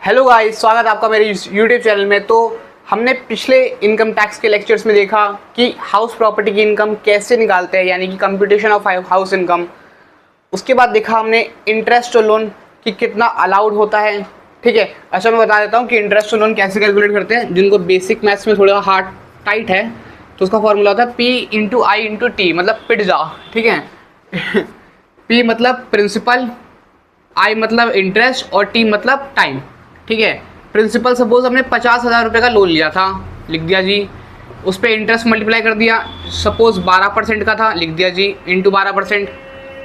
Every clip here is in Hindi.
हेलो गाइस, स्वागत है आपका मेरे यूट्यूब चैनल में। तो हमने पिछले इनकम टैक्स के लेक्चर्स में देखा कि हाउस प्रॉपर्टी की इनकम कैसे निकालते हैं, यानी कि कंप्यूटेशन ऑफ हाउस इनकम। उसके बाद देखा हमने इंटरेस्ट और लोन कि कितना अलाउड होता है। ठीक है, अच्छा मैं बता देता हूँ कि इंटरेस्ट और लोन कैसे कैलकुलेट करते हैं। जिनको बेसिक मैथ्स में थोड़ा हार्ड टाइट है तो उसका फॉर्मूला होता है P इंटू आई इंटू टी, मतलब पिट जा। ठीक है P मतलब प्रिंसिपल, I मतलब इंटरेस्ट और T मतलब टाइम। ठीक है, प्रिंसिपल सपोज हमने 50,000 रुपये का लोन लिया था, लिख दिया जी। उस पर इंटरेस्ट मल्टीप्लाई कर दिया, सपोज 12% का था, लिख दिया जी इंटू 12%।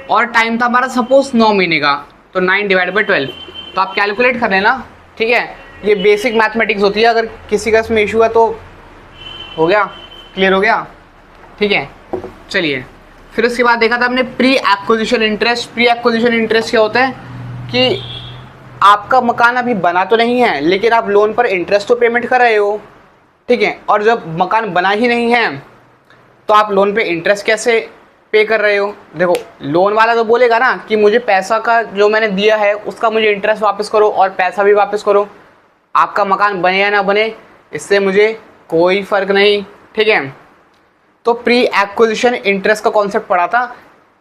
और टाइम था हमारा सपोज 9 महीने का, तो 9/12। तो आप कैलकुलेट कर लेना। ठीक है, ये बेसिक मैथमेटिक्स होती है। अगर किसी का इसमें इशू है तो हो गया, क्लियर हो गया। ठीक है, चलिए फिर उसके बाद देखा था हमने pre acquisition interest. Pre acquisition interest क्या होता है कि आपका मकान अभी बना तो नहीं है, लेकिन आप लोन पर इंटरेस्ट तो पेमेंट कर रहे हो। ठीक है, और जब मकान बना ही नहीं है तो आप लोन पे इंटरेस्ट कैसे पे कर रहे हो। देखो, लोन वाला तो बोलेगा ना कि मुझे पैसा का जो मैंने दिया है उसका मुझे इंटरेस्ट वापस करो और पैसा भी वापस करो। आपका मकान बने या ना बने इससे मुझे कोई फ़र्क नहीं। ठीक है, तो प्री एक्विजिशन इंटरेस्ट का कॉन्सेप्ट पढ़ा था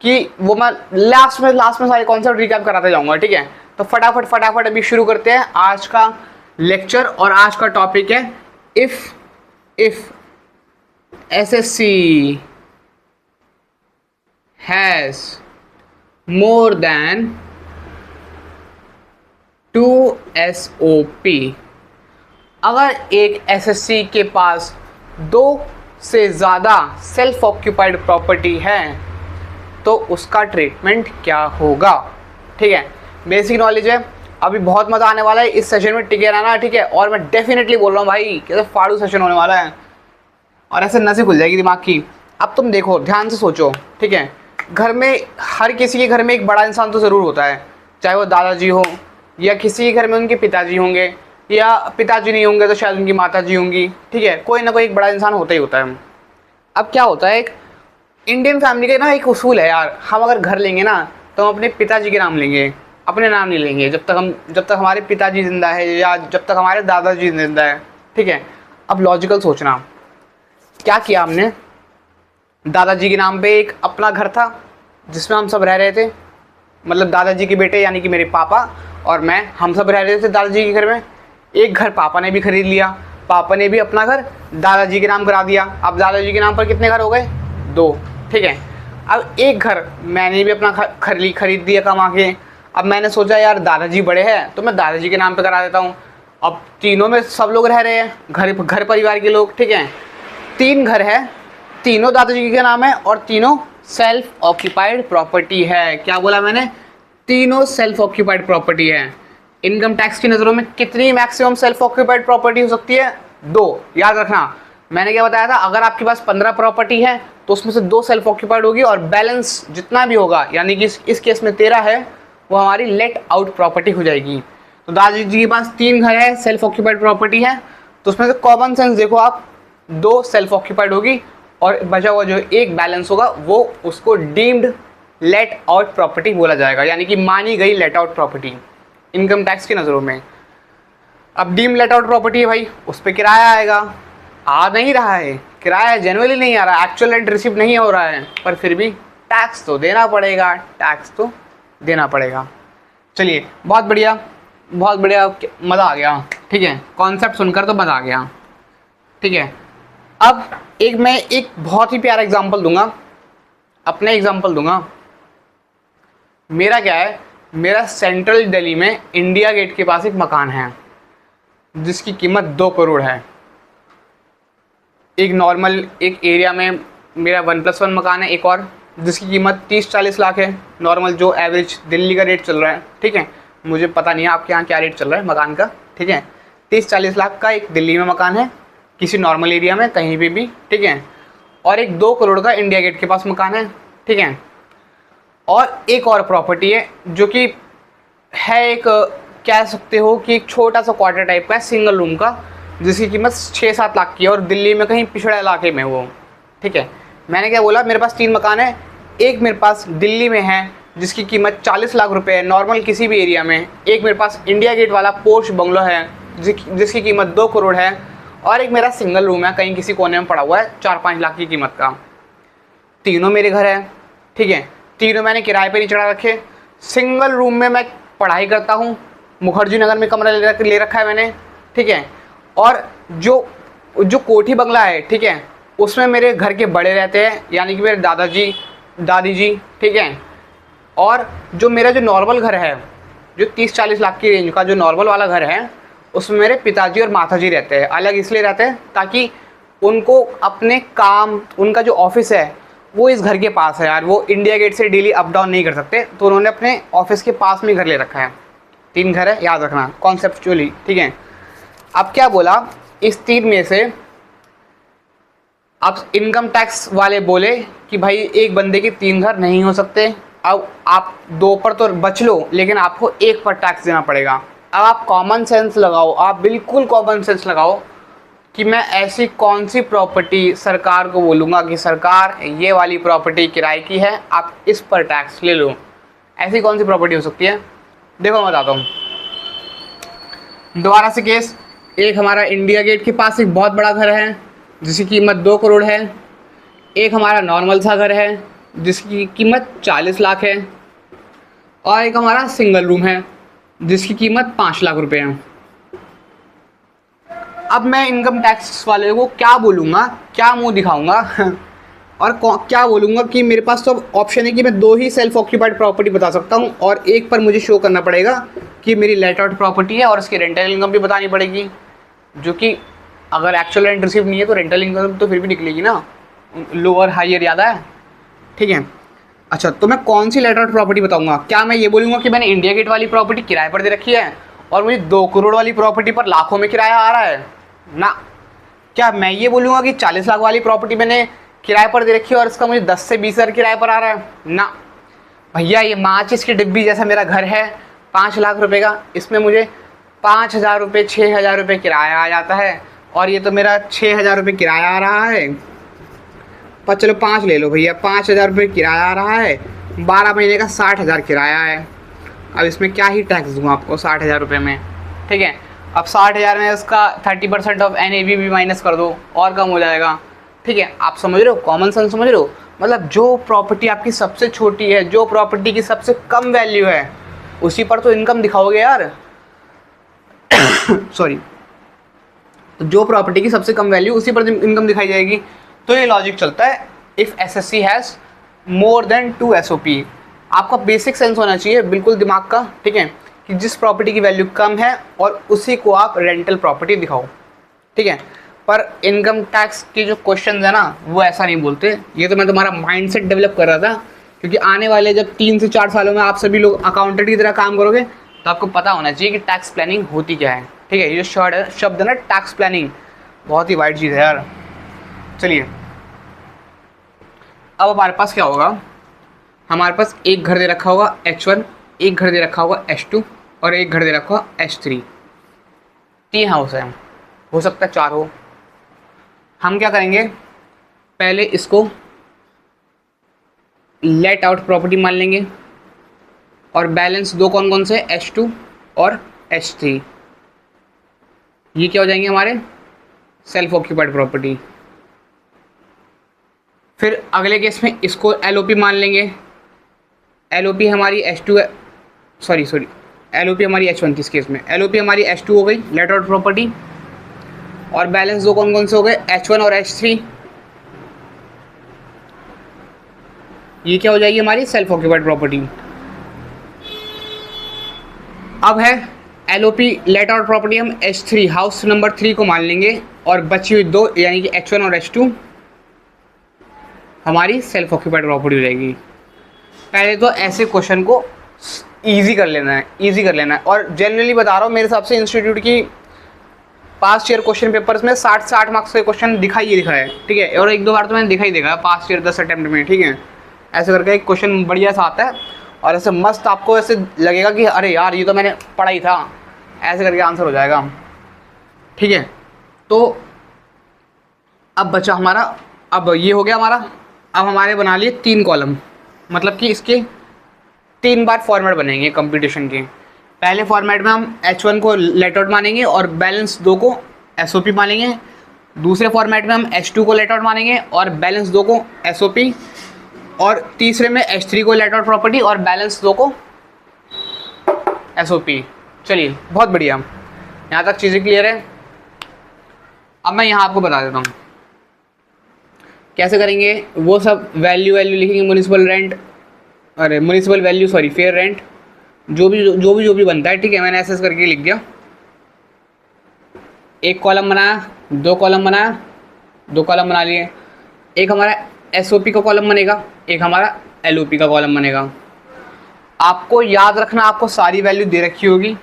कि वो मैं लास्ट में सारे कॉन्सेप्ट रिकैप कराते जाऊंगा। ठीक है, तो फटाफट अभी शुरू करते हैं आज का लेक्चर। और आज का टॉपिक है if SSC has more than 2 SOP। अगर एक एसएससी के पास 2 से ज़्यादा सेल्फ ऑक्यूपाइड प्रॉपर्टी है तो उसका ट्रीटमेंट क्या होगा। ठीक है, बेसिक नॉलेज है। अभी बहुत मज़ा आने वाला है इस सेशन में, टिके रहना। ठीक है, और मैं डेफिनेटली बोल रहा हूँ भाई कैसे फाड़ू सेशन होने वाला है और ऐसे नसें खुल जाएगी दिमाग की। अब तुम देखो, ध्यान से सोचो। ठीक है, घर में हर किसी के घर में एक बड़ा इंसान तो ज़रूर होता है, चाहे वो दादाजी हो या किसी के घर में उनके पिताजी होंगे, या पिताजी नहीं होंगे तो शायद उनकी माता जी होंगी। ठीक है, कोई ना कोई एक बड़ा इंसान होता ही होता है। अब क्या होता है, एक इंडियन फैमिली का ना एक उसूल है यार, हम अगर घर लेंगे ना तो हम अपने पिताजी के नाम लेंगे, अपने नाम नहीं लेंगे जब तक हमारे पिताजी जिंदा है या जब तक हमारे दादाजी जिंदा है। ठीक है, अब लॉजिकल सोचना, क्या किया हमने, दादाजी के नाम पे एक अपना घर था जिसमें हम सब रह रहे थे, मतलब दादाजी के बेटे यानी कि मेरे पापा और मैं, हम सब रह रहे थे दादाजी के घर में। एक घर पापा ने भी खरीद लिया, पापा ने भी अपना घर दादाजी के नाम करा दिया। अब दादाजी के नाम पर कितने घर हो गए, 2। ठीक है, अब एक घर मैंने भी अपना खरीद दिया कमा के। अब मैंने सोचा यार दादाजी बड़े हैं तो मैं दादाजी के नाम पे करा देता हूँ। अब तीनों में सब लोग रह रहे हैं, घर परिवार के लोग। ठीक है, 3 घर है, तीनों दादाजी के नाम है और तीनों सेल्फ ऑक्यूपाइड प्रॉपर्टी है। क्या बोला मैंने, तीनों सेल्फ ऑक्यूपाइड प्रॉपर्टी है। इनकम टैक्स की नज़रों में कितनी मैक्सिमम सेल्फ ऑक्यूपाइड प्रॉपर्टी हो सकती है, 2। याद रखना, मैंने क्या बताया था, अगर आपके पास 15 प्रॉपर्टी है तो उसमें से 2 सेल्फ ऑक्यूपाइड होगी और बैलेंस जितना भी होगा, यानी कि इस केस में 13 है, वो हमारी लेट आउट प्रॉपर्टी हो जाएगी। तो दादाजी जी के पास 3 घर है, सेल्फ ऑक्यूपाइड प्रॉपर्टी है, तो उसमें से कॉमन सेंस देखो आप, 2 सेल्फ ऑक्यूपाइड होगी और बचा हुआ जो एक बैलेंस होगा वो उसको डीम्ड लेट आउट प्रॉपर्टी बोला जाएगा, यानी कि मानी गई let out property income tax की नज़रों में। अब डीम लेट आउट प्रॉपर्टी है भाई, उस पर किराया आएगा, आ नहीं रहा है किराया, जनरली नहीं आ रहा है, एक्चुअल रेंट रिसीव नहीं हो रहा है, पर फिर भी टैक्स तो देना पड़ेगा, टैक्स तो देना पड़ेगा। चलिए, बहुत बढ़िया मज़ा आ गया। ठीक है, कॉन्सेप्ट सुनकर तो मज़ा आ गया। ठीक है, अब मैं एक बहुत ही प्यारा एग्जांपल दूंगा, अपने एग्जांपल दूंगा। मेरा क्या है, मेरा सेंट्रल दिल्ली में इंडिया गेट के पास एक मकान है जिसकी कीमत 2 करोड़ है। एक नॉर्मल एक एरिया में मेरा 1+1 मकान है एक और, जिसकी कीमत 30-40 लाख है, नॉर्मल जो एवरेज दिल्ली का रेट चल रहा है। ठीक है, मुझे पता नहीं है आपके यहाँ क्या रेट चल रहा है मकान का। ठीक है, 30-40 लाख का एक दिल्ली में मकान है, किसी नॉर्मल एरिया में कहीं पे भी। ठीक है, और एक 2 करोड़ का इंडिया गेट के पास मकान है। ठीक है, और एक और प्रॉपर्टी है जो कि है एक, कह सकते हो कि एक छोटा सा क्वार्टर टाइप का है, सिंगल रूम का, जिसकी कीमत 6-7 लाख की है और दिल्ली में कहीं पिछड़े इलाके में वो। ठीक है, मैंने क्या बोला, मेरे पास 3 मकान है, एक मेरे पास दिल्ली में है जिसकी कीमत 40 लाख रुपए है नॉर्मल किसी भी एरिया में। एक मेरे पास इंडिया गेट वाला पोर्श बंगलो है जिसकी कीमत 2 करोड़ है। और एक मेरा सिंगल रूम है कहीं किसी कोने में पड़ा हुआ है 4-5 लाख की कीमत का। तीनों मेरे घर है, ठीक है। तीनों मैंने किराए पे नहीं चढ़ा रखे। सिंगल रूम में मैं पढ़ाई करता हूँ, मुखर्जी नगर में कमरा ले रखा है मैंने, ठीक है। और जो कोठी बंगला है, ठीक है, उसमें मेरे घर के बड़े रहते हैं, यानी कि मेरे दादाजी दादी जी, ठीक है। और जो मेरा जो नॉर्मल घर है, जो 30-40 लाख की रेंज का जो नॉर्मल वाला घर है, उसमें मेरे पिताजी और माताजी रहते हैं। अलग इसलिए रहते हैं ताकि उनको अपने काम, उनका जो ऑफिस है वो इस घर के पास है यार। वो इंडिया गेट से डेली अप डाउन नहीं कर सकते, तो उन्होंने अपने ऑफिस के पास में घर ले रखा है। 3 घर है, याद रखना कॉन्सेप्चुअली, ठीक है। अब क्या बोला, इस 3 में से अब इनकम टैक्स वाले बोले कि भाई एक बंदे के 3 घर नहीं हो सकते। अब आप 2 पर तो बच लो, लेकिन आपको 1 पर टैक्स देना पड़ेगा। अब आप कॉमन सेंस लगाओ, आप बिल्कुल कॉमन सेंस लगाओ कि मैं ऐसी कौन सी प्रॉपर्टी सरकार को बोलूँगा कि सरकार ये वाली प्रॉपर्टी किराए की है, आप इस पर टैक्स ले लो। ऐसी कौन सी प्रॉपर्टी हो सकती है? देखो मैं बताता हूँ दोबारा से केस। एक हमारा इंडिया गेट के पास एक बहुत बड़ा घर है जिसकी कीमत 2 करोड़ है। एक हमारा नॉर्मल सा घर है जिसकी कीमत 40 लाख है। और एक हमारा सिंगल रूम है जिसकी कीमत 5 लाख रुपए है। अब मैं इनकम टैक्स वाले को क्या बोलूँगा, क्या मुंह दिखाऊंगा और क्या बोलूँगा कि मेरे पास तो ऑप्शन है कि मैं 2 ही सेल्फ ऑक्यूपाइड प्रॉपर्टी बता सकता हूँ और एक पर मुझे शो करना पड़ेगा कि मेरी लेट आउट प्रॉपर्टी है और उसकी रेंटल इनकम भी बतानी पड़ेगी, जो कि अगर एक्चुअल रेंट रिसीव नहीं है तो रेंटल इनकम तो फिर भी निकलेगी ना, लोअर हायर याद है, ठीक है। अच्छा, तो मैं कौन सी लेट आउट प्रॉपर्टी बताऊँगा? क्या मैं ये बोलूँगा कि मैंने इंडिया गेट वाली प्रॉपर्टी किराए पर दे रखी है और मुझे 2 करोड़ वाली प्रॉपर्टी पर लाखों में किराया आ रहा है ना? क्या मैं ये बोलूँगा कि 40 लाख वाली प्रॉपर्टी मैंने किराए पर दे रखी है और इसका मुझे 10 से 20 हज़ार किराए पर आ रहा है ना? भैया ये माचिस की डिब्बी जैसा मेरा घर है 5 लाख रुपए का, इसमें मुझे 5,000 रुपये 6,000 रुपये किराया आ जाता है और ये तो मेरा 6,000 रुपये किराया आ रहा है। पर चलो 5 ले लो भैया, 5,000 रुपये किराया आ रहा है, 12 महीने का 60,000 किराया है। अब इसमें क्या ही टैक्स दूँ आपको 60,000 रुपये में, ठीक है। अब 60,000 में उसका 30% ऑफ NAV भी माइनस कर दो और कम हो जाएगा, ठीक है। आप समझ रहे हो, कॉमन सेंस समझ रहे हो? मतलब जो प्रॉपर्टी आपकी सबसे छोटी है, जो प्रॉपर्टी की सबसे कम वैल्यू है, उसी पर तो इनकम दिखाओगे यार सॉरी, तो जो प्रॉपर्टी की सबसे कम वैल्यू उसी पर इनकम दिखाई जाएगी। तो ये लॉजिक चलता है if SSC has more than 2 SOP। आपका बेसिक सेंस होना चाहिए बिल्कुल दिमाग का, ठीक है, कि जिस प्रॉपर्टी की वैल्यू कम है और उसी को आप रेंटल प्रॉपर्टी दिखाओ, ठीक है। पर इनकम टैक्स के जो क्वेश्चन है ना, वो ऐसा नहीं बोलते। ये तो मैं तुम्हारा माइंडसेट डेवलप कर रहा था, क्योंकि आने वाले जब 3 से 4 सालों में आप सभी लोग अकाउंटेंट की तरह काम करोगे तो आपको पता होना चाहिए कि टैक्स प्लानिंग होती क्या है, ठीक है। ये जो शब्द है ना टैक्स प्लानिंग, बहुत ही वाइड चीज़ है यार। चलिए, अब हमारे पास क्या होगा, हमारे पास एक घर दे रखा होगा H1, एक घर दे रखा होगा H2 और एक घर दे रखा होगा H3। 3 हाउस है, हो सकता है 4 हो। हम क्या करेंगे, पहले इसको लेट आउट प्रॉपर्टी मान लेंगे और बैलेंस 2 कौन कौन से, H2 और H3, ये क्या हो जाएंगे हमारे सेल्फ ऑक्यूपाइड प्रॉपर्टी। फिर अगले केस में इसको LOP मान लेंगे। LOP हमारी H2 है, सॉरी LOP हमारी H1 किस केस में, LOP हमारी H2 हो गई लेट आउट प्रॉपर्टी और बैलेंस 2 कौन कौन से हो गए, H1 और H3। ये क्या हो जाएगी हमारी सेल्फ ऑक्यूपाइड प्रॉपर्टी। अब है LOP लेट आउट प्रॉपर्टी, हम H3 हाउस नंबर 3 को मान लेंगे और बची हुई 2 यानी कि H1 और H2 हमारी सेल्फ ऑक्यूपाइड प्रॉपर्टी हो जाएगी। पहले तो ऐसे क्वेश्चन को इजी कर लेना है, और जनरली बता रहा हूँ मेरे हिसाब से इंस्टीट्यूट की पास्ट ईयर क्वेश्चन पेपर्स में 60 से 8 मार्क्स के क्वेश्चन दिखा है, ठीक है। और 1-2 बार तो मैंने दिखा ही देखा पास्ट ईयर 10 अटेम्प्ट में, ठीक है। ऐसे करके एक क्वेश्चन बढ़िया सा आता है और ऐसे मस्त आपको ऐसे लगेगा कि अरे यार ये तो मैंने पढ़ा ही था, ऐसे करके आंसर हो जाएगा, ठीक है। तो अब बचा हमारा, अब ये हो गया हमारा, अब हमारे बना लिए 3 कॉलम, मतलब कि इसके तीन बार फॉर्मेट बनेंगे कंप्यूटेशन के। पहले फॉर्मेट में हम H1 को लेट आउट मानेंगे और बैलेंस 2 को SOP मानेंगे। दूसरे फॉर्मेट में हम H2 को लेट आउट मानेंगे और बैलेंस 2 को SOP। और तीसरे में H3 को लेट आउट प्रॉपर्टी और बैलेंस 2 को SOP। चलिए बहुत बढ़िया, यहाँ तक चीज़ें क्लियर है। अब मैं यहाँ आपको बता देता हूँ कैसे करेंगे। वो सब वैल्यू लिखेंगे, म्युनिसिपल रेंट, अरे municipal value sorry fair rent, जो भी बनता है, ठीक है। मैंने ऐसे करके लिख दिया। एक कॉलम बनाया, दो कॉलम बनाया, दो कॉलम बना लिए। एक हमारा SOP का कॉलम बनेगा, एक हमारा LOP का कॉलम बनेगा। आपको याद रखना, आपको सारी वैल्यू दे रखी होगी,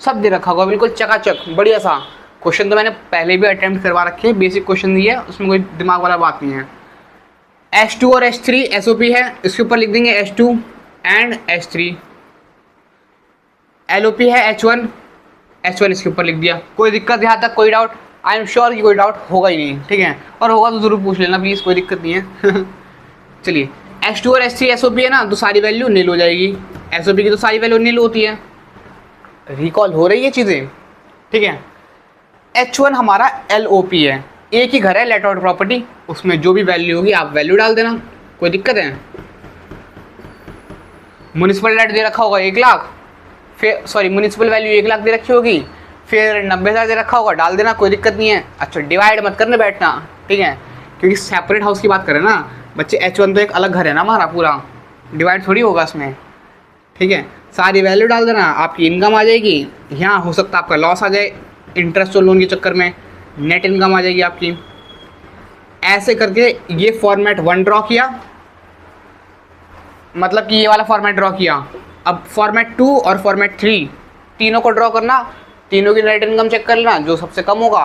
सब दे रखा होगा, बिल्कुल चकाचक बढ़िया सा। क्वेश्चन तो मैंने पहले भी अटेम्प्ट करवा रखे हैं, बेसिक क्वेश्चन दिए, उसमें कोई दिमाग वाला बात नहीं है। H2 और H3 SOP है, इसके ऊपर लिख देंगे H2 एंड H3। LOP है H1 इसके ऊपर लिख दिया। कोई दिक्कत यहाँ तक, कोई डाउट? आई एम श्योर कि कोई डाउट होगा ही नहीं, ठीक है। और होगा तो ज़रूर पूछ लेना प्लीज़, कोई दिक्कत नहीं है। चलिए, H2 और H3 SOP है ना, तो सारी वैल्यू नील हो जाएगी। SOP की तो सारी वैल्यू नील होती है। रिकॉल हो रही है चीज़ें, ठीक है। H1 हमारा LOP है, एक ही घर है लेट आउट प्रॉपर्टी, उसमें जो भी वैल्यू होगी आप वैल्यू डाल देना, कोई दिक्कत है? म्युनिसिपल रेट दे रखा होगा 1 लाख, फिर सॉरी म्युनिसिपल वैल्यू 1 लाख दे रखी होगी, फिर 90,000 दे रखा होगा, डाल देना, कोई दिक्कत नहीं है। अच्छा, डिवाइड मत करने बैठना, ठीक है, क्योंकि सेपरेट हाउस की बात करें ना बच्चे। H1 तो एक अलग घर है ना हमारा पूरा, डिवाइड थोड़ी होगा उसमें, ठीक है। सारी वैल्यू डाल देना, आपकी इनकम आ जाएगी। यहाँ हो सकता है आपका लॉस आ जाए इंटरेस्ट और लोन के चक्कर में, नेट इनकम आ जाएगी आपकी। ऐसे करके ये फॉर्मेट 1 ड्रॉ किया, मतलब कि ये वाला फॉर्मेट ड्रॉ किया। अब फॉर्मेट 2 और फॉर्मेट 3 तीनों को ड्रॉ करना, तीनों की नेट इनकम चेक कर लेना, जो सबसे कम होगा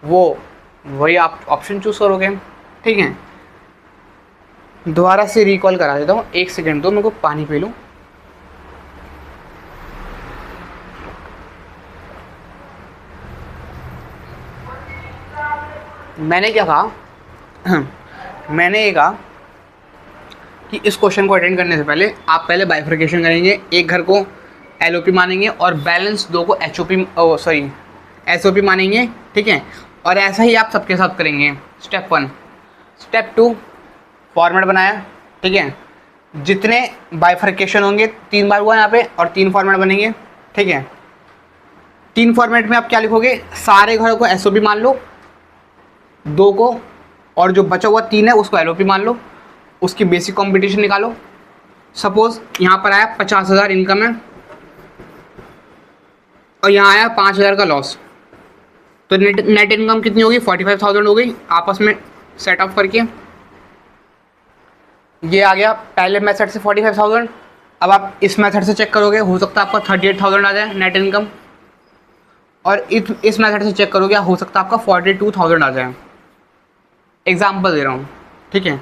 वही आप ऑप्शन चूज करोगे, ठीक है। दोबारा से रिकॉल करा देता हूँ, 1 सेकेंड दो, मेरे को पानी पी लूँ। मैंने क्या कहा मैंने ये कहा कि इस क्वेश्चन को अटेंड करने से पहले आप पहले बाइफर्केशन करेंगे। एक घर को LOP मानेंगे और बैलेंस 2 को SOP मानेंगे, ठीक है। और ऐसा ही आप सबके साथ करेंगे। स्टेप 1। स्टेप 2, फॉर्मेट बनाया, ठीक है। जितने बाइफर्केशन होंगे 3 बार हुआ यहाँ पे, और 3 फॉर्मेट बनेंगे, ठीक है। 3 फॉर्मेट में आप क्या लिखोगे? सारे घरों को SOP मान लो, 2 को, और जो बचा हुआ 3 है उसको LOP मान लो। उसकी बेसिक कंपटीशन निकालो। सपोज यहाँ पर आया 50,000 इनकम है और यहाँ आया 5,000 का लॉस, तो नेट इनकम कितनी होगी? 45,000 हो गई। आपस में सेट ऑफ करके ये आ गया पहले मेथड से 45,000। अब आप इस मेथड से चेक करोगे, हो सकता है आपका 38,000 आ जाए नेट इनकम, और इस मेथड से चेक करोगे, हो सकता है आपका 42,000 आ जाए। एग्जाम्पल दे रहा हूँ, ठीक है।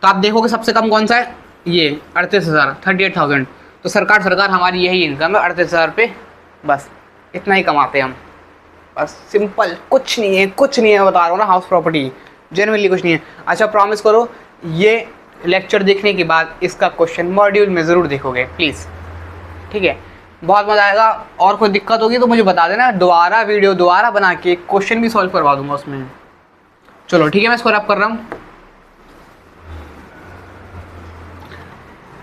तो आप देखोगे सबसे कम कौन सा है? ये 38,000, 38,000। तो सरकार हमारी यही इनकम है 38,000 पे, बस इतना ही कमाते हैं हम, बस सिंपल, कुछ नहीं है बता रहा हूँ ना, हाउस प्रॉपर्टी जेन्युइनली कुछ नहीं है। अच्छा, प्रॉमिस करो ये लेक्चर देखने के बाद इसका क्वेश्चन मॉड्यूल में ज़रूर देखोगे प्लीज़, ठीक है। बहुत मज़ा आएगा। और कोई दिक्कत होगी तो मुझे बता देना, दोबारा वीडियो दोबारा बना के क्वेश्चन भी सॉल्व करवा दूंगा उसमें। चलो ठीक है, मैं इसको रैप कर रहा हूँ।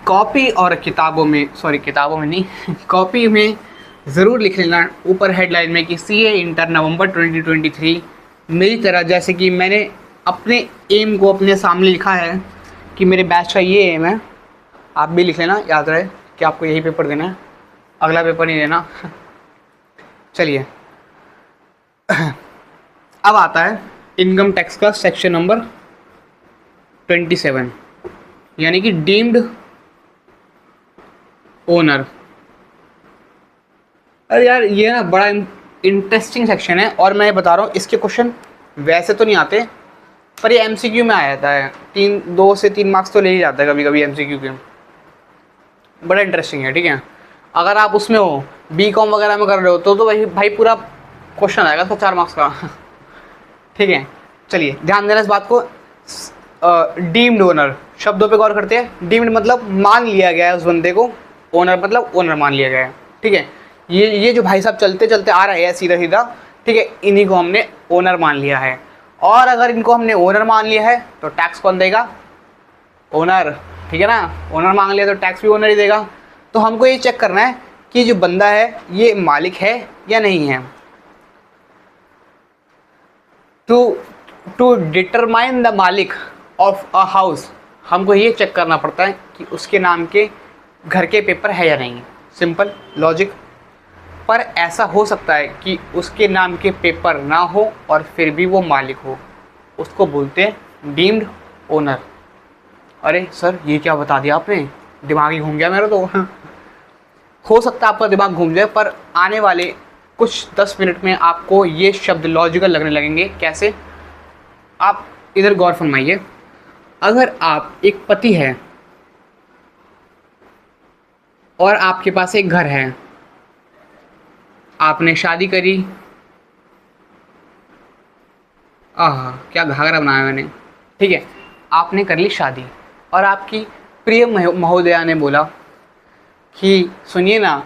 कॉपी और किताबों में नहीं कॉपी में ज़रूर लिख लेना ऊपर हेडलाइन में कि CA इंटर नवंबर 2023। मेरी तरह, जैसे कि मैंने अपने एम को अपने सामने लिखा है कि मेरे बैच का ये एम है, आप भी लिख लेना, याद रहे कि आपको यही पेपर देना है, अगला पेपर नहीं देना। चलिए, अब आता है इनकम टैक्स का सेक्शन नंबर 27, यानी कि डीम्ड ओनर। अरे यार, ये ना बड़ा इंटरेस्टिंग सेक्शन है, और मैं बता रहा हूँ इसके क्वेश्चन वैसे तो नहीं आते, पर ये MCQ में आ जाता है। 2 से 3 मार्क्स तो ले ही जाता है कभी कभी MCQ के। बड़ा इंटरेस्टिंग है, ठीक है। अगर आप उसमें हो, BCom वगैरह में कर रहे हो, तो भाई पूरा क्वेश्चन आएगा तो 4 मार्क्स का। ठीक है, चलिए ध्यान देना इस बात को। डीम्ड ओनर, शब्दों पे गौर करते हैं। डीम्ड मतलब मान लिया गया है उस बंदे को, ओनर मतलब ओनर मान लिया गया है, ठीक है। ये जो भाई साहब चलते चलते आ रहे हैं सीधा सीधा, ठीक है, इन्हीं को हमने ओनर मान लिया है। और अगर इनको हमने ओनर मान लिया है तो टैक्स कौन देगा? ओनर, ठीक है ना। ओनर मान लिया तो टैक्स भी ओनर ही देगा। तो हमको ये चेक करना है कि जो बंदा है ये मालिक है या नहीं है। टू डिटरमाइन द मालिक ऑफ अ हाउस, हमको ये चेक करना पड़ता है कि उसके नाम के घर के पेपर है या नहीं। Simple logic. पर ऐसा हो सकता है कि उसके नाम के पेपर ना हो और फिर भी वो मालिक हो, उसको बोलते हैं डीम्ड ओनर। अरे सर ये क्या बता दिया आपने, दिमाग ही घूम गया मेरा तो। हो सकता है आपका दिमाग घूम जाए, पर आने वाले कुछ 10 मिनट में आपको ये शब्द लॉजिकल लगने लगेंगे। कैसे? आप इधर गौर फरमाइए। अगर आप एक पति हैं और आपके पास एक घर है, आपने शादी करी, आह क्या घाघरा बनाया मैंने, ठीक है, आपने कर ली शादी और आपकी प्रिय महोदया ने बोला कि सुनिए ना,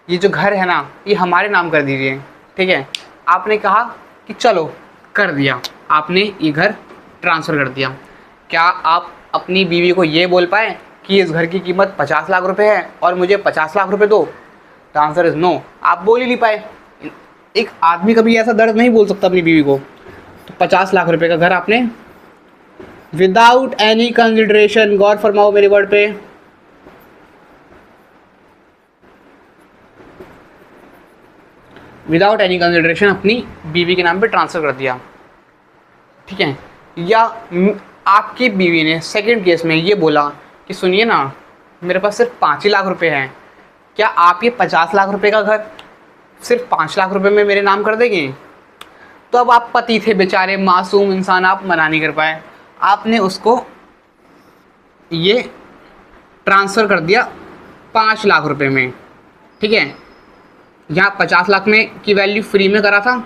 ये जो घर है ना ये हमारे नाम कर दीजिए, ठीक है। आपने कहा कि चलो कर दिया, आपने ये घर ट्रांसफ़र कर दिया। क्या आप अपनी बीवी को ये बोल पाए कि इस घर की कीमत 50 लाख रुपए है और मुझे 50 लाख रुपए दो? The answer is no. आप बोल ही नहीं पाए। एक आदमी कभी ऐसा दर्द नहीं बोल सकता अपनी बीवी को। तो 50 लाख रुपए का घर आपने विदाउट एनी कंसिडरेशन, गौर फरमाओ मेरे वर्ड पे, विदाउट एनी कंसिडरेशन अपनी बीवी के नाम पे ट्रांसफ़र कर दिया, ठीक है। या आपकी बीवी ने सेकंड केस में ये बोला कि सुनिए ना, मेरे पास सिर्फ 5 ही लाख रुपए हैं, क्या आप ये 50 लाख रुपए का घर सिर्फ 5 लाख रुपए में मेरे नाम कर देंगे? तो अब आप पति थे बेचारे, मासूम इंसान, आप मना नहीं कर पाए, आपने उसको ये ट्रांसफ़र कर दिया 5 लाख रुपए में, ठीक है। यहाँ 50 लाख में की वैल्यू फ्री में करा था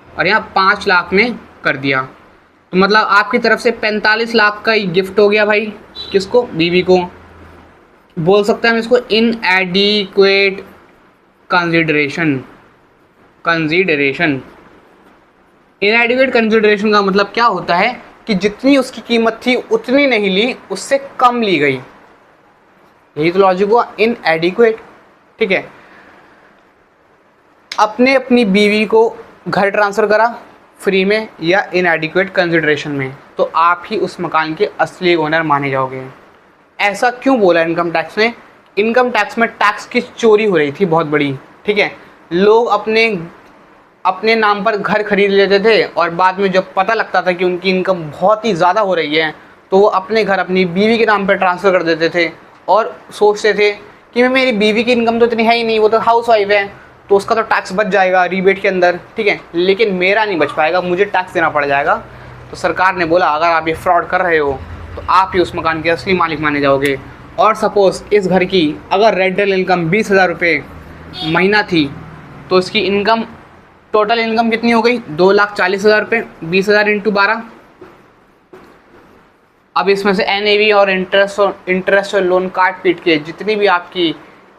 और यहाँ 5 लाख में कर दिया। तो मतलब आपकी तरफ से 45 लाख का ही गिफ्ट हो गया भाई। किसको? बीवी को। बोल सकते हैं हम इसको इनएडिक्वेट कंसिडरेशन। इनएडिक्वेट कंसिडरेशन का मतलब क्या होता है कि जितनी उसकी कीमत थी उतनी नहीं ली, उससे कम ली गई। यही तो लॉजिक हुआ, इनएडिक्वेट, ठीक है। अपने अपनी बीवी को घर ट्रांसफ़र करा फ्री में या इनएडिक्वेट कंसिडरेशन में, तो आप ही उस मकान के असली ओनर माने जाओगे। ऐसा क्यों बोला इनकम टैक्स में? इनकम टैक्स में टैक्स की चोरी हो रही थी बहुत बड़ी, ठीक है। लोग अपने नाम पर घर खरीद लेते थे और बाद में जब पता लगता था कि उनकी इनकम बहुत ही ज़्यादा हो रही है तो वो अपने घर अपनी बीवी के नाम पर ट्रांसफ़र कर देते थे और सोचते थे कि मेरी बीवी की इनकम तो इतनी है ही नहीं, वो तो हाउस वाइफ है, तो उसका तो टैक्स बच जाएगा रिबेट के अंदर, ठीक है, लेकिन मेरा नहीं बच पाएगा, मुझे टैक्स देना पड़ जाएगा। तो सरकार ने बोला अगर आप ये फ्रॉड कर रहे हो तो आप ही उस मकान के असली मालिक माने जाओगे। और सपोज़ इस घर की अगर रेंटल इनकम 20,000 रुपये महीना थी तो इसकी इनकम, टोटल इनकम कितनी हो गई? 2,40,000 रुपये, 20,000 इंटू 12। अब इसमें से NAV और इंटरेस्ट और लोन काट पीट के जितनी भी आपकी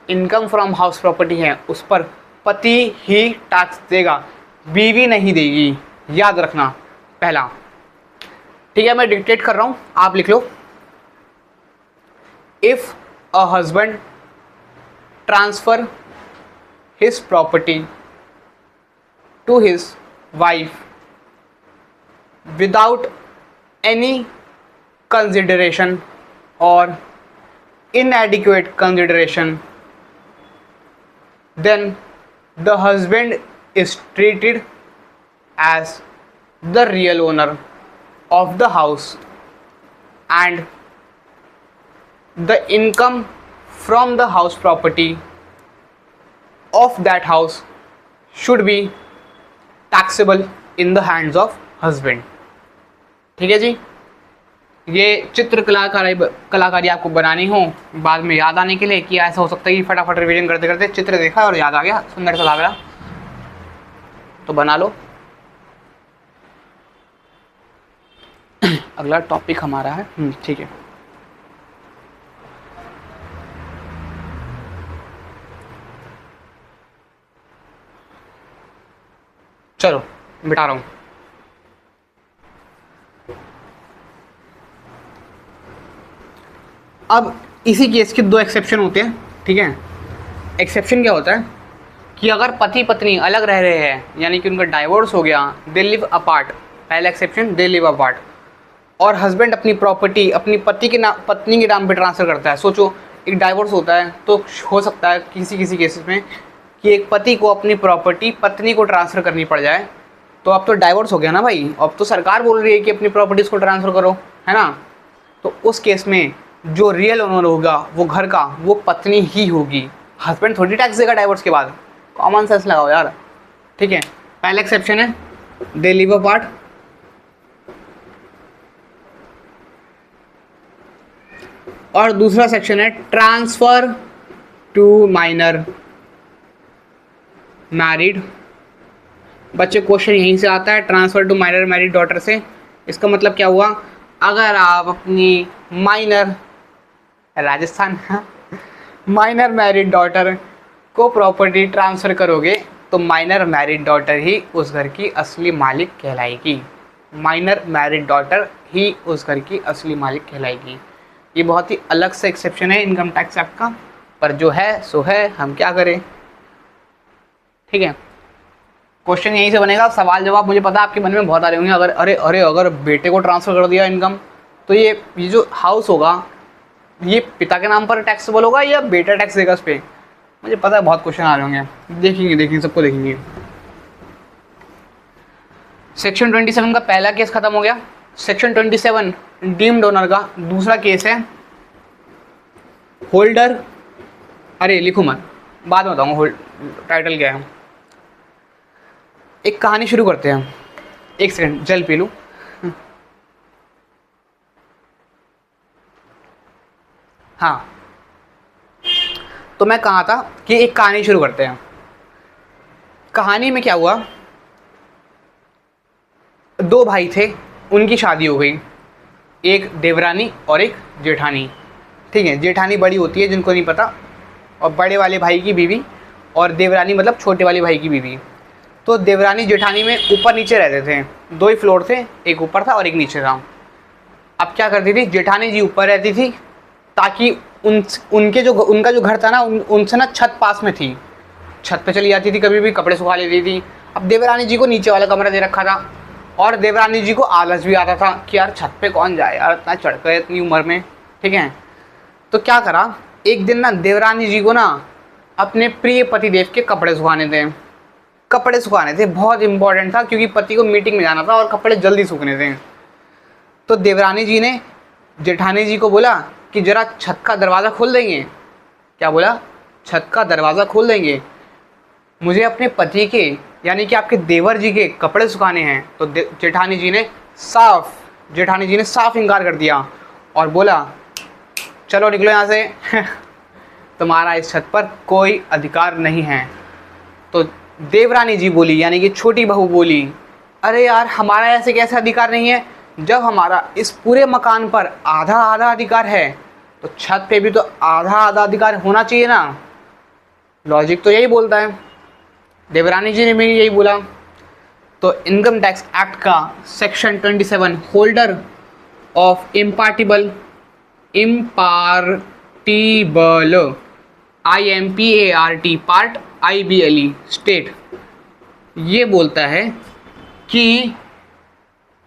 इनकम फ्रॉम हाउस प्रॉपर्टी है उस पर पति ही टैक्स देगा, बीवी नहीं देगी, याद रखना पहला, ठीक है। मैं डिक्टेट कर रहा हूँ, आप लिख लो। If a husband transfer his property to his wife without any consideration or inadequate consideration, then the husband is treated as the real owner of the house and the income from the house property of that house should be taxable in the hands of husband। ठीक है जी। ये चित्र कलाकारी आपको बनानी हो बाद में याद आने के लिए कि ऐसा हो सकता है कि फटाफट रिवीजन करते करते चित्र देखा और याद आ गया, सुंदर सा लग रहा, तो बना लो। अगला टॉपिक हमारा है ठीक है। चलो बिठा रहा हूँ। अब इसी केस के दो एक्सेप्शन होते हैं, ठीक है। एक्सेप्शन क्या होता है कि अगर पति पत्नी अलग रह रहे हैं, यानी कि उनका डाइवोर्स हो गया, दे लिव अपार्ट, पहला एक्सेप्शन दे लिव अपार्ट, और हस्बैंड अपनी प्रॉपर्टी अपनी पति के नाम पत्नी के नाम पे ट्रांसफ़र करता है। सोचो एक डाइवोर्स होता है तो हो सकता है किसी किसी केसेस में कि एक पति को अपनी प्रॉपर्टी पत्नी को ट्रांसफ़र करनी पड़ जाए, तो अब तो डाइवोर्स हो गया ना भाई, अब तो सरकार बोल रही है कि अपनी प्रॉपर्टीज़ को ट्रांसफ़र करो, है ना। तो उस केस में जो रियल ओनर होगा वो घर का, वो पत्नी ही होगी, हस्बैंड थोड़ी टैक्स देगा डाइवोर्स के बाद। कॉमन सेंस लगाओ यार, ठीक है। पहला एक्सेप्शन है दे लिव अपार्ट, और दूसरा सेक्शन है ट्रांसफर टू माइनर मैरिड। बच्चे क्वेश्चन यहीं से आता है, transfer to minor married daughter से। इसका मतलब क्या हुआ, अगर आप अपनी minor Rajasthan minor married daughter को प्रॉपर्टी ट्रांसफ़र करोगे तो माइनर मैरिड डॉटर ही उस घर की असली मालिक कहलाएगी, माइनर मैरिड डॉटर ही उस घर की असली मालिक कहलाएगी। ये बहुत ही अलग से एक्सेप्शन है इनकम टैक्स एक्ट का, पर जो है सो है, हम क्या करें, ठीक है। क्वेश्चन यहीं से बनेगा, सवाल जवाब मुझे पता है आपके मन में बहुत आ रहे होंगे। अगर बेटे को ट्रांसफ़र कर दिया इनकम, तो ये जो हाउस होगा ये पिता के नाम पर टैक्सेबल होगा या बेटा टैक्स देगा इस पर, मुझे पता है बहुत क्वेश्चन आ रहे होंगे। देखेंगे सबको देखेंगे। सेक्शन 27 का पहला केस खत्म हो गया। सेक्शन 27 डीम्ड ओनर का दूसरा केस है होल्डर, अरे लिखो मत, बाद में बताऊंगा टाइटल क्या है। एक कहानी शुरू करते हैं, एक सेकंड जल पी लूं। हाँ, तो मैं कहा था कि एक कहानी शुरू करते हैं। कहानी में क्या हुआ, दो भाई थे, उनकी शादी हो गई, एक देवरानी और एक जेठानी, ठीक है। जेठानी बड़ी होती है जिनको नहीं पता, और बड़े वाले भाई की बीवी, और देवरानी मतलब छोटे वाले भाई की बीवी। तो देवरानी जेठानी में ऊपर नीचे रहते थे, दो ही फ्लोर थे, एक ऊपर था और एक नीचे था। अब क्या करती थी, जेठानी जी ऊपर रहती थी ताकि उनका जो घर था ना, उनसे ना छत पास में थी, छत पे चली जाती थी, कभी भी कपड़े सुखा लेती थी। अब देवरानी जी को नीचे वाला कमरा दे रखा था, और देवरानी जी को आलस भी आता था कि यार छत पे कौन जाए यार, इतना चढ़ कर इतनी उम्र में, ठीक है। तो क्या करा, एक दिन ना देवरानी जी को ना अपने प्रिय पतिदेव के कपड़े सुखाने थे, बहुत इंपॉर्टेंट था क्योंकि पति को मीटिंग में जाना था और कपड़े जल्दी सूखने थे। तो देवरानी जी ने जेठानी जी को बोला कि जरा छत का दरवाज़ा खोल देंगे। क्या बोला, छत का दरवाज़ा खोल देंगे, मुझे अपने पति के यानी कि आपके देवर जी के कपड़े सुखाने हैं। तो जेठानी जी ने साफ इनकार कर दिया और बोला चलो निकलो यहाँ से तुम्हारा इस छत पर कोई अधिकार नहीं है। तो देवरानी जी बोली, यानी कि छोटी बहू बोली, अरे यार हमारा ऐसे कैसे अधिकार नहीं है, जब हमारा इस पूरे मकान पर आधा आधा अधिकार है तो छत पे भी तो आधा आधा अधिकार होना चाहिए ना, लॉजिक तो यही बोलता है। देवरानी जी ने भी यही बोला। तो इनकम टैक्स एक्ट का section 27 holder of इम्पार्टिबल IMPART part IBLE state ये बोलता है कि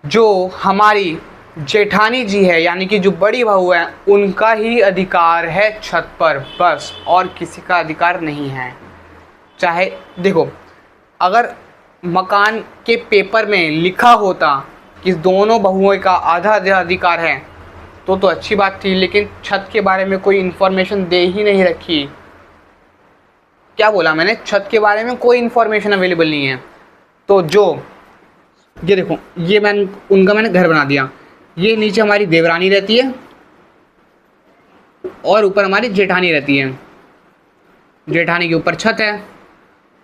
जो हमारी जेठानी जी है यानी कि जो बड़ी बहू है, उनका ही अधिकार है छत पर बस, और किसी का अधिकार नहीं है। चाहे देखो, अगर मकान के पेपर में लिखा होता कि दोनों बहुओं का आधा आधा अधिकार है तो अच्छी बात थी, लेकिन छत के बारे में कोई इन्फॉर्मेशन दे ही नहीं रखी। क्या बोला मैंने, छत के बारे में कोई इन्फॉर्मेशन अवेलेबल नहीं है। तो जो ये देखो, ये मैंने घर बना दिया, ये नीचे हमारी देवरानी रहती है और ऊपर हमारी जेठानी रहती है। जेठानी के ऊपर छत है,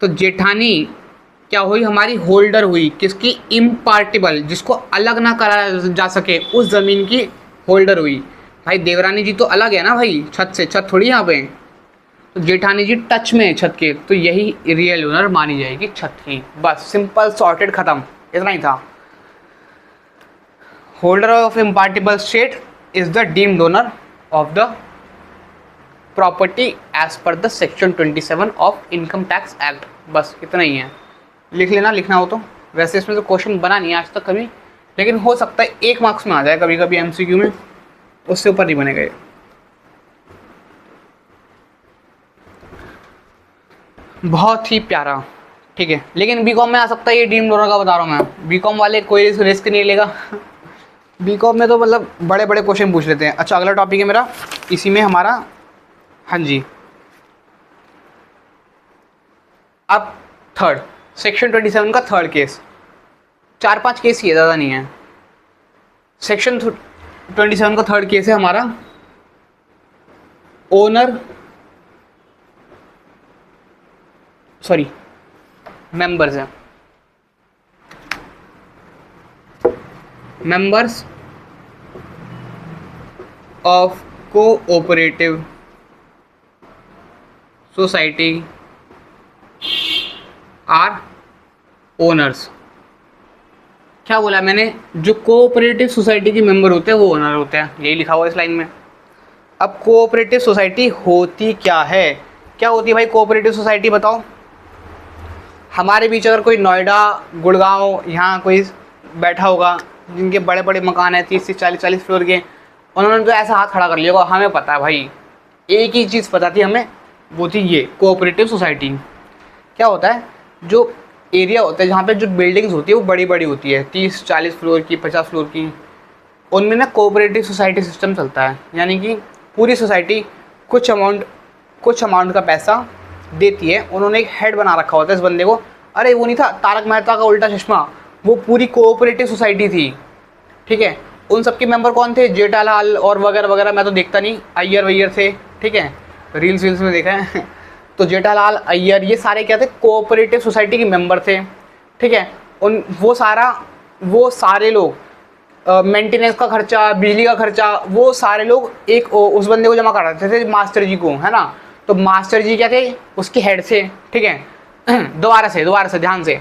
तो जेठानी क्या हुई, हमारी होल्डर हुई किसकी, इम्पार्टिबल, जिसको अलग ना करा जा सके उस ज़मीन की होल्डर हुई। भाई देवरानी जी तो अलग है ना भाई छत से, छत थोड़ी यहाँ पे, तो जेठानी जी टच में है छत के, तो यही रियल ओनर मानी जाएगी छत की। बस सिंपल सॉर्टेड, खत्म, इतना ही था। Holder of impartible estate is the deemed owner of the property as per the section 27 of income tax act. बस इतना ही है, लिख लेना लिखना हो तो। वैसे इसमें तो क्वेश्चन बना नहीं आज तक कभी, लेकिन हो सकता है 1 मार्क्स में आ जाए कभी कभी एमसीक्यू में, उससे ऊपर नहीं बनेगा ये। बहुत ही प्यारा, ठीक है। लेकिन बीकॉम में आ सकता है ये, डीम्ड ओनर का बता रहा हूँ मैं, बीकॉम वाले कोई रिस्क नहीं लेगा बीकॉम में तो मतलब बड़े बड़े क्वेश्चन पूछ लेते हैं। अच्छा अगला टॉपिक है मेरा, इसी में हमारा, हाँ जी, अब थर्ड, सेक्शन 27 का थर्ड केस, 4-5 केस ही है, ज़्यादा नहीं है। सेक्शन 27 का थर्ड केस है हमारा, ओनर, सॉरी मेंबर्स है, members of cooperative society are owners. क्या बोला मैंने, जो कोऑपरेटिव सोसाइटी के मेंबर होते हैं वो ओनर होते हैं, यही लिखा हुआ है इस लाइन में। अब कोऑपरेटिव सोसाइटी होती क्या है, क्या होती है भाई कोऑपरेटिव सोसाइटी, बताओ। हमारे बीच अगर कोई नोएडा, गुड़गांव, यहाँ कोई बैठा होगा जिनके बड़े बड़े मकान हैं 30 से 40 फ्लोर के, उन्होंने तो ऐसा हाथ खड़ा कर लिया होगा, हमें पता है भाई, एक ही चीज़ पता थी हमें, वो थी ये कोऑपरेटिव सोसाइटी। क्या होता है, जो एरिया होता है जहाँ पे जो बिल्डिंग्स होती है वो बड़ी बड़ी होती है, 30-40 फ्लोर की, 50 फ्लोर की, उनमें ना कोऑपरेटिव सोसाइटी सिस्टम चलता है। यानी कि पूरी सोसाइटी कुछ अमाउंट का पैसा देती है, उन्होंने एक हेड बना रखा होता है इस बंदे को। अरे वो नहीं था तारक मेहता का उल्टा चश्मा, वो पूरी कोऑपरेटिव सोसाइटी थी, ठीक है। उन सबके मेंबर कौन थे, जेठालाल और वगैरह वगैरह, मैं तो देखता नहीं, अय्यर वैयर थे, ठीक है, रील्स में देखा है तो जेठालाल, अय्यर, ये सारे क्या थे, कोऑपरेटिव सोसाइटी के मेंबर थे, ठीक है। वो सारे लोग मेंटेनेंस का खर्चा, बिजली का खर्चा, वो सारे लोग एक उस बंदे को जमा कराते थे, मास्टर जी को, है ना। तो मास्टर जी क्या थे, उसके हेड से, ठीक है दोबारा से ध्यान से,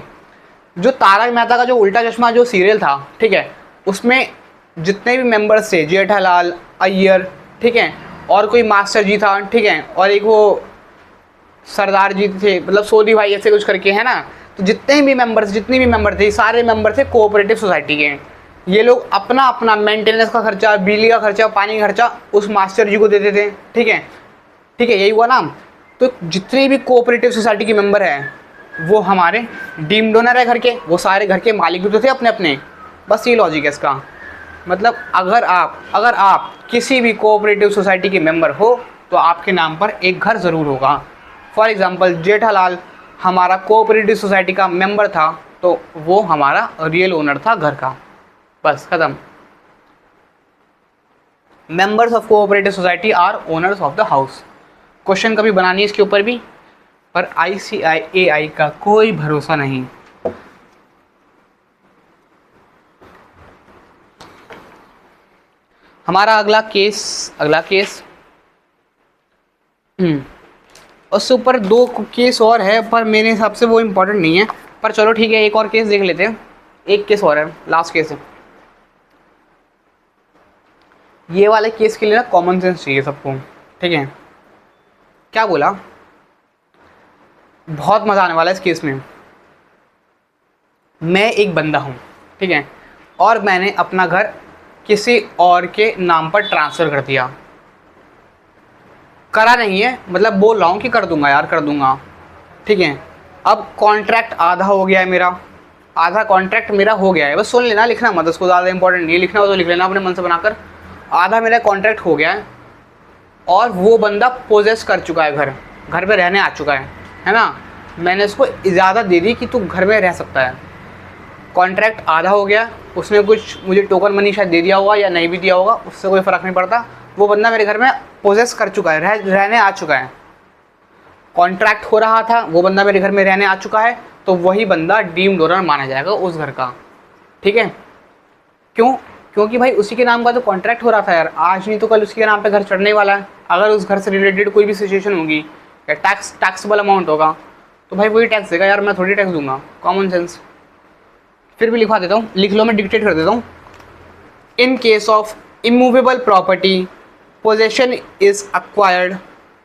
जो तारक मेहता का जो उल्टा चश्मा जो सीरियल था, ठीक है, उसमें जितने भी मेंबर्स थे, जेठालाल, अय्यर, ठीक है, और कोई मास्टर जी था, ठीक है, और एक वो सरदार जी थे, मतलब सोधी भाई ऐसे कुछ करके, है ना। तो जितने भी मेंबर थे, सारे मेंबर थे कोऑपरेटिव सोसाइटी के। ये लोग अपना अपना मेंटेनेंस का खर्चा, बिजली का खर्चा, पानी का खर्चा उस मास्टर जी को देते थे, ठीक है, यही हुआ ना। तो जितने भी कोऑपरेटिव सोसाइटी के मेंबर हैं वो हमारे डीम्ड ओनर है घर के, वो सारे घर के मालिक भी तो थे अपने अपने। बस ये लॉजिक है इसका, मतलब अगर आप किसी भी कोऑपरेटिव सोसाइटी के मेंबर हो तो आपके नाम पर एक घर ज़रूर होगा। फॉर एग्जांपल जेठालाल हमारा कोऑपरेटिव सोसाइटी का मेंबर था, तो वो हमारा रियल ओनर था घर का। बस खत्म। Members of cooperative society are owners of the house. Question कभी बनानी है इसके ऊपर भी, पर ICAI का कोई भरोसा नहीं। हमारा अगला केस उससे ऊपर 2 केस और है, पर मेरे हिसाब से वो इम्पोर्टेंट नहीं है, पर चलो ठीक है, एक और केस देख लेते हैं। एक केस और है, लास्ट केस है। ये वाले केस के लिए ना कॉमन सेंस चाहिए सबको, ठीक है। क्या बोला, बहुत मज़ा आने वाला है इस केस में। मैं एक बंदा हूँ, ठीक है, और मैंने अपना घर किसी और के नाम पर ट्रांसफ़र कर दिया। करा नहीं है, मतलब बोल रहा हूँ कि कर दूंगा यार, कर दूंगा, ठीक है। अब कॉन्ट्रैक्ट आधा हो गया है मेरा, आधा कॉन्ट्रैक्ट मेरा हो गया है, बस सुन लेना, लिखना मत, उसको ज़्यादा इंपॉर्टेंट नहीं है, लिखना हो तो लिख लेना अपने मन से बनाकर। आधा मेरा कॉन्ट्रैक्ट हो गया है और वो बंदा पोजेस कर चुका है, घर पे रहने आ चुका है ना। मैंने उसको इजाज़त दे दी कि तू घर में रह सकता है। कॉन्ट्रैक्ट आधा हो गया, उसने कुछ मुझे टोकन मनी शायद दे दिया होगा या नहीं भी दिया होगा, उससे कोई फ़र्क नहीं पड़ता। वो बंदा मेरे घर में पोजेस कर चुका है, रहने आ चुका है। कॉन्ट्रैक्ट हो रहा था, वो बंदा मेरे घर में रहने आ चुका है, तो वही बंदा डीम्ड डोनर माना जाएगा उस घर का। ठीक है, क्यों? क्योंकि भाई उसी के नाम का तो कॉन्ट्रैक्ट हो रहा था यार, आज नहीं तो कल उसके नाम पे घर चढ़ने वाला है। अगर उस घर से रिलेटेड कोई भी सिचुएशन होगी या टैक्सेबल अमाउंट होगा तो भाई वही टैक्स देगा यार, मैं थोड़ी टैक्स दूंगा। Common sense. फिर भी लिखवा देता हूँ, लिख लो, मैं डिक्टेट कर देता हूँ। In case of immovable property possession is acquired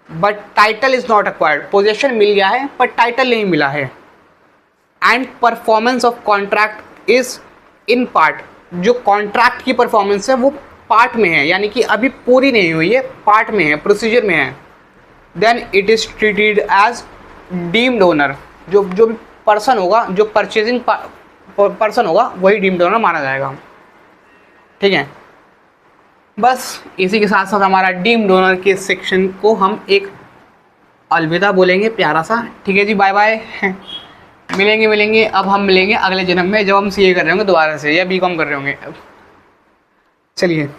but title is not acquired. Possession मिल गया है पर टाइटल नहीं मिला है। And performance of contract is in part. जो कॉन्ट्रैक्ट की परफॉर्मेंस है वो पार्ट में है, यानी कि अभी पूरी नहीं हुई है, पार्ट में है, प्रोसीजर में है। Then it is treated as deemed owner. जो भी पर्सन होगा, जो परचेजिंग पर्सन होगा वही डीम्ड ओनर माना जाएगा। ठीक है, बस इसी के साथ साथ हमारा डीम्ड ओनर के सेक्शन को हम एक अलविदा बोलेंगे प्यारा सा। ठीक है जी, बाय बाय। मिलेंगे। अब हम मिलेंगे अगले जन्म में, जब हम सीए कर रहे होंगे दोबारा से या बीकॉम कर रहे होंगे। चलिए,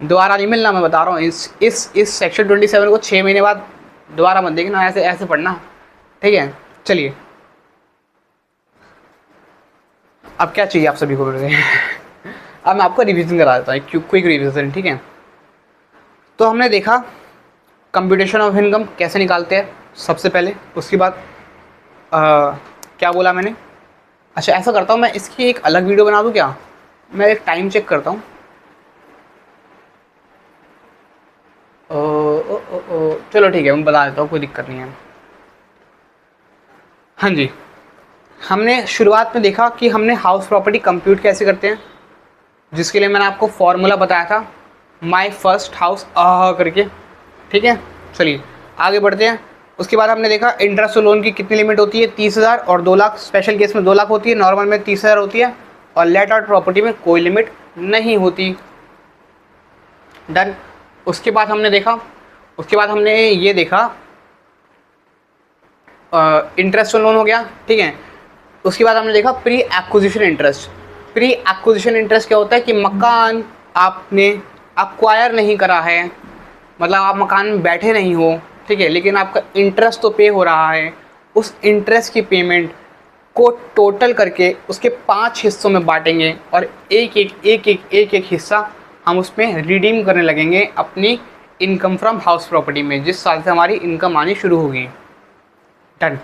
दोबारा नहीं मिलना, मैं बता रहा हूँ। इस सेक्शन 27 को 6 महीने बाद दोबारा मत देखना, ऐसे पढ़ना। ठीक है, चलिए, अब क्या चाहिए आप सभी को? अब मैं आपको रिवीजन करा देता हूँ, क्विक रिवीजन। ठीक है, तो हमने देखा कंप्यूटेशन ऑफ इनकम कैसे निकालते हैं सबसे पहले। उसके बाद क्या बोला मैंने? अच्छा, ऐसा करता हूँ, मैं इसकी एक अलग वीडियो बना दूँ क्या? मैं एक टाइम चेक करता हूँ। चलो ठीक है, मैं बता देता हूँ, कोई दिक्कत नहीं है। हाँ जी, हमने शुरुआत में देखा कि हमने हाउस प्रॉपर्टी कंप्यूट कैसे करते हैं, जिसके लिए मैंने आपको फॉर्मूला बताया था, माय फर्स्ट हाउस करके। ठीक है, चलिए आगे बढ़ते हैं। उसके बाद हमने देखा इंटरेस्ट लोन की कितनी लिमिट होती है, 30,000 और 2 लाख। स्पेशल केस में 2 लाख होती है, नॉर्मल में 30,000 होती है, और लेट आउट प्रॉपर्टी में कोई लिमिट नहीं होती। डन। उसके बाद हमने ये देखा इंटरेस्ट लोन हो गया। ठीक है, उसके बाद हमने देखा pre acquisition interest. Pre acquisition interest क्या होता है कि मकान आपने अक्वायर नहीं करा है, मतलब आप मकान में बैठे नहीं हो, ठीक है, लेकिन आपका इंटरेस्ट तो पे हो रहा है। उस इंटरेस्ट की पेमेंट को टोटल करके उसके 5 हिस्सों में बांटेंगे और एक हिस्सा हम उसमें रिडीम करने लगेंगे अपनी इनकम फ्रॉम हाउस प्रॉपर्टी में, जिस साल से हमारी इनकम आनी शुरू होगी। डन।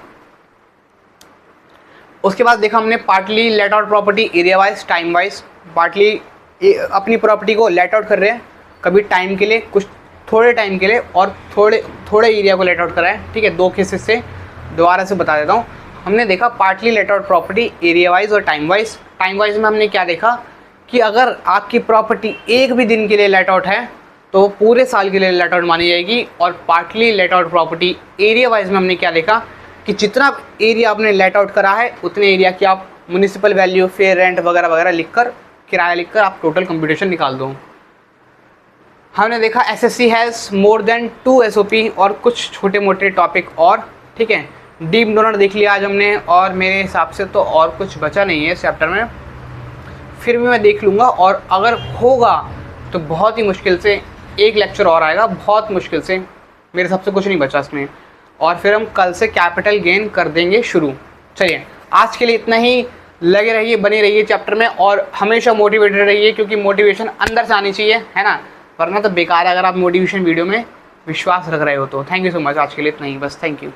उसके बाद देखा हमने partly let out property area wise, time wise. Partly अपनी प्रॉपर्टी को लेट आउट कर रहे हैं, कभी टाइम के लिए, कुछ थोड़े टाइम के लिए, और थोड़े एरिया को लेट आउट करा है। ठीक है, 2 केसेस से दोबारा से बता देता हूँ। हमने देखा partly let out property area wise और टाइम वाइज। टाइम वाइज में हमने क्या देखा कि अगर आपकी प्रॉपर्टी एक भी दिन के लिए लेट आउट है तो पूरे साल के लिए लेट आउट मानी जाएगी। और partly let out property area wise में हमने क्या देखा कि जितना एरिया आपने लेट आउट करा है उतने एरिया की आप म्युनिसिपल वैल्यू, फेयर रेंट वगैरह वगैरह लिखकर, किराया लिखकर आप टोटल कंप्यूटेशन निकाल दो। हमने देखा SSC has more than 2 SOP और कुछ छोटे मोटे टॉपिक और। ठीक है, डीम्ड डोनर देख लिया आज हमने, और मेरे हिसाब से तो और कुछ बचा नहीं है इस चैप्टर में। फिर भी मैं देख लूँगा, और अगर होगा तो बहुत ही मुश्किल से एक लेक्चर और आएगा, बहुत मुश्किल से, मेरे हिसाब से कुछ नहीं बचा इसमें। और फिर हम कल से कैपिटल गेन कर देंगे शुरू। चलिए, आज के लिए इतना ही। लगे रहिए, बने रहिए चैप्टर में, और हमेशा मोटिवेटेड रहिए, क्योंकि मोटिवेशन अंदर से आनी चाहिए, है ना, वरना तो बेकार है अगर आप मोटिवेशन वीडियो में विश्वास रख रहे हो तो। थैंक यू सो मच, आज के लिए इतना ही बस। Thank you.